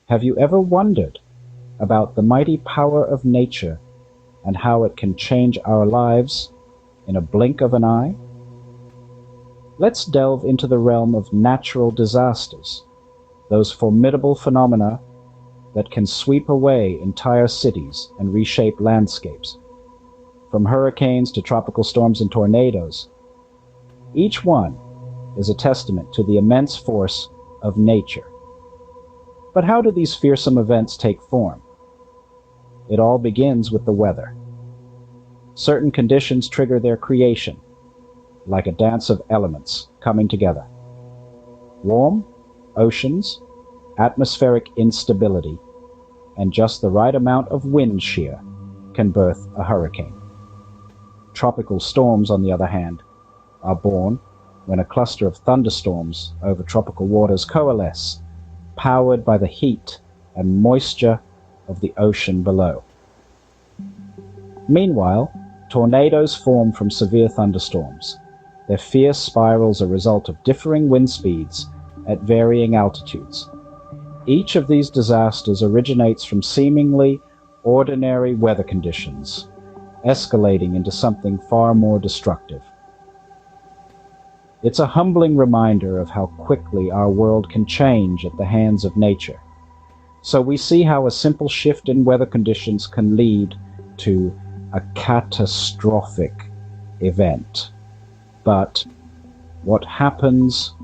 Have you ever wondered about the mighty power of nature and how it can change our lives in a blink of an eye? Let's delve into the realm of natural disasters, those formidable phenomena that can sweep away entire cities and reshape landscapes. From hurricanes to tropical storms and tornadoes, each one is a testament to the immense force of nature. But how do these fearsome events take form? It all begins with the weather. Certain conditions trigger their creation, like a dance of elements coming together. Warm oceans, atmospheric instability, and just the right amount of wind shear can birth a hurricane. Tropical storms, on the other hand, are born when a cluster of thunderstorms over tropical waters coalesce, powered by the heat and moisture of the ocean below. Meanwhile, tornadoes form from severe thunderstorms. Their fierce spirals are a result of differing wind speeds at varying altitudes. Each of these disasters originates from seemingly ordinary weather conditions, escalating into something far more destructive. It's a humbling reminder of how quickly our world can change at the hands of nature. So we see how a simple shift in weather conditions can lead to a catastrophic event. But what happens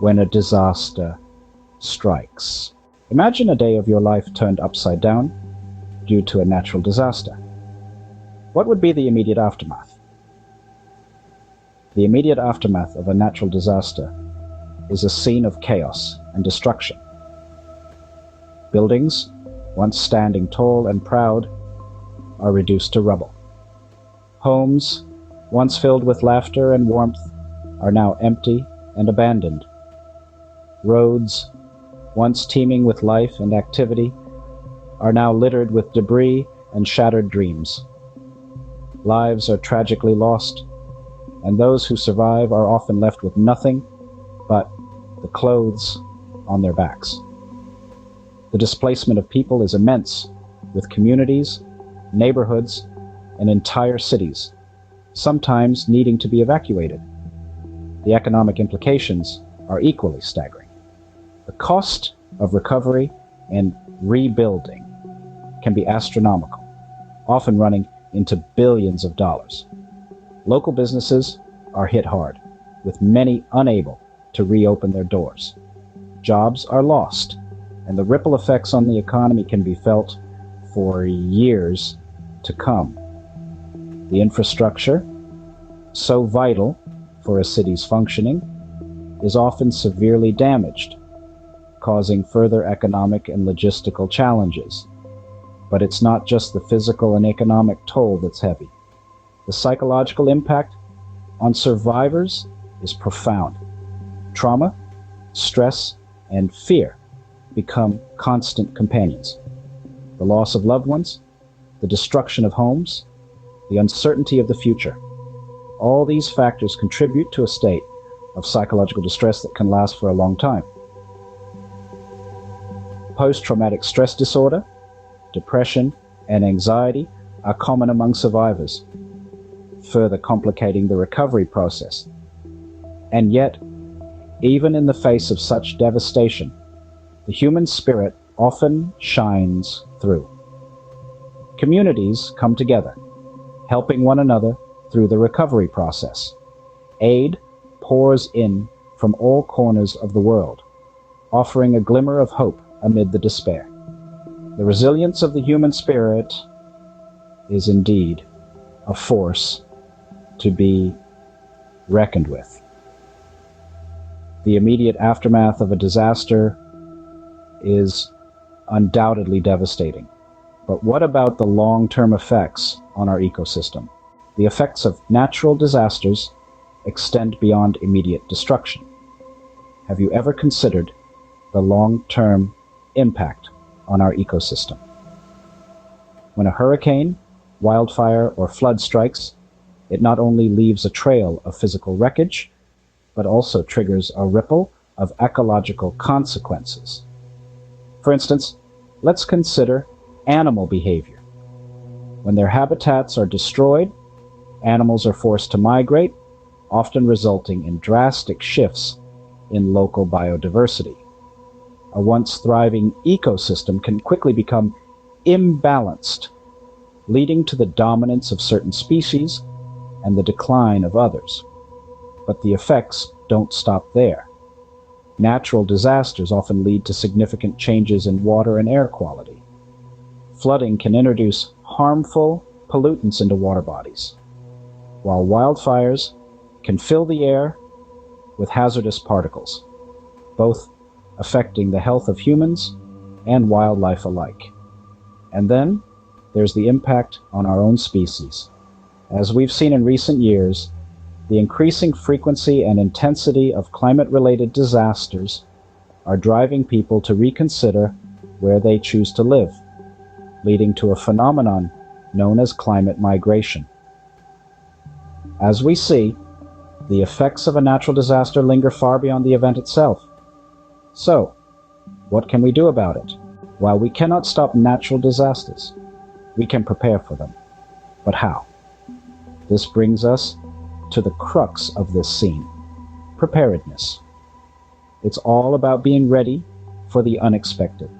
when a disaster strikes? Imagine a day of your life turned upside down due to a natural disaster. What would be the immediate aftermath? The immediate aftermath of a natural disaster is a scene of chaos and destruction. Buildings, once standing tall and proud, are reduced to rubble. Homes, once filled with laughter and warmth, are now empty and abandoned. Roads, once teeming with life and activity, are now littered with debris and shattered dreams. Lives are tragically lost, and those who survive are often left with nothing but the clothes on their backs. The displacement of people is immense, with communities, neighborhoods, and entire cities sometimes needing to be evacuated. The economic implications are equally staggering. The cost of recovery and rebuilding can be astronomical, often running into billions of dollars. Local businesses are hit hard, with many unable to reopen their doors. Jobs are lost, and the ripple effects on the economy can be felt for years to come. The infrastructure, so vital for a city's functioning, is often severely damaged, causing further economic and logistical challenges. But it's not just the physical and economic toll that's heavy. The psychological impact on survivors is profound. Trauma, stress, and fear become constant companions. The loss of loved ones, the destruction of homes, the uncertainty of the future. All these factors contribute to a state of psychological distress that can last for a long time. Post-traumatic stress disorder, depression, and anxiety are common among survivors, further complicating the recovery process. And yet, even in the face of such devastation, the human spirit often shines through. Communities come together, helping one another through the recovery process. Aid pours in from all corners of the world, offering a glimmer of hope amid the despair. The resilience of the human spirit is indeed a force to be reckoned with. The immediate aftermath of a disaster is undoubtedly devastating. But what about the long-term effects on our ecosystem? The effects of natural disasters extend beyond immediate destruction. Have you ever considered the long-term impact on our ecosystem? When a hurricane, wildfire, or flood strikes, it not only leaves a trail of physical wreckage, but also triggers a ripple of ecological consequences. For instance, let's consider animal behavior. When their habitats are destroyed, animals are forced to migrate, often resulting in drastic shifts in local biodiversity. A once thriving ecosystem can quickly become imbalanced, leading to the dominance of certain species and the decline of others. But the effects don't stop there. Natural disasters often lead to significant changes in water and air quality. Flooding can introduce harmful pollutants into water bodies, while wildfires can fill the air with hazardous particles, both affecting the health of humans and wildlife alike. And then there's the impact on our own species. As we've seen in recent years, the increasing frequency and intensity of climate-related disasters are driving people to reconsider where they choose to live, leading to a phenomenon known as climate migration. As we see, the effects of a natural disaster linger far beyond the event itself. So, what can we do about it? While we cannot stop natural disasters, we can prepare for them. But how? This brings us to the crux of this scene: preparedness. It's all about being ready for the unexpected,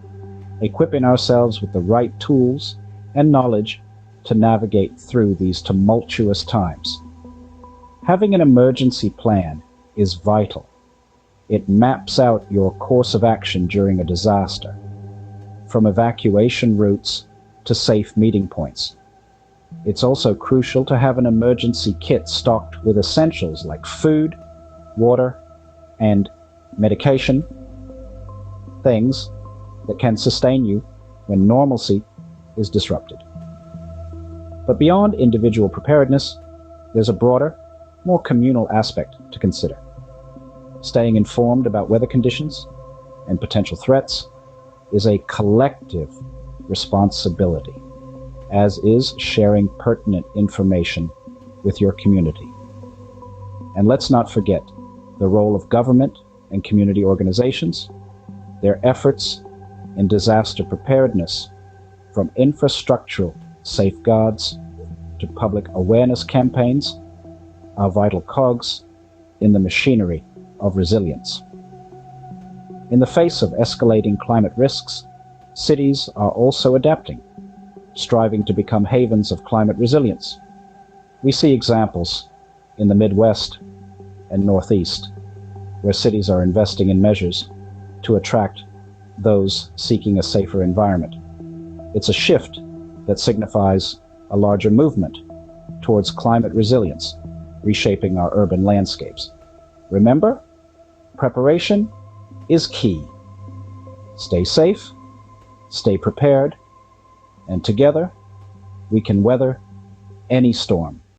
equipping ourselves with the right tools and knowledge to navigate through these tumultuous times. Having an emergency plan is vital. It maps out your course of action during a disaster, from evacuation routes to safe meeting points. It's also crucial to have an emergency kit stocked with essentials like food, water, and medication, things that can sustain you when normalcy is disrupted. But beyond individual preparedness, there's a broader, more communal aspect to consider. Staying informed about weather conditions and potential threats is a collective responsibility, as is sharing pertinent information with your community. And let's not forget the role of government and community organizations. Their efforts in disaster preparedness, from infrastructural safeguards to public awareness campaigns, are vital cogs in the machinery of resilience. In the face of escalating climate risks, cities are also adapting, striving to become havens of climate resilience. We see examples in the Midwest and Northeast, where cities are investing in measures to attract those seeking a safer environment. It's a shift that signifies a larger movement towards climate resilience, reshaping our urban landscapes. Remember, preparation is key. Stay safe, stay prepared, and together we can weather any storm.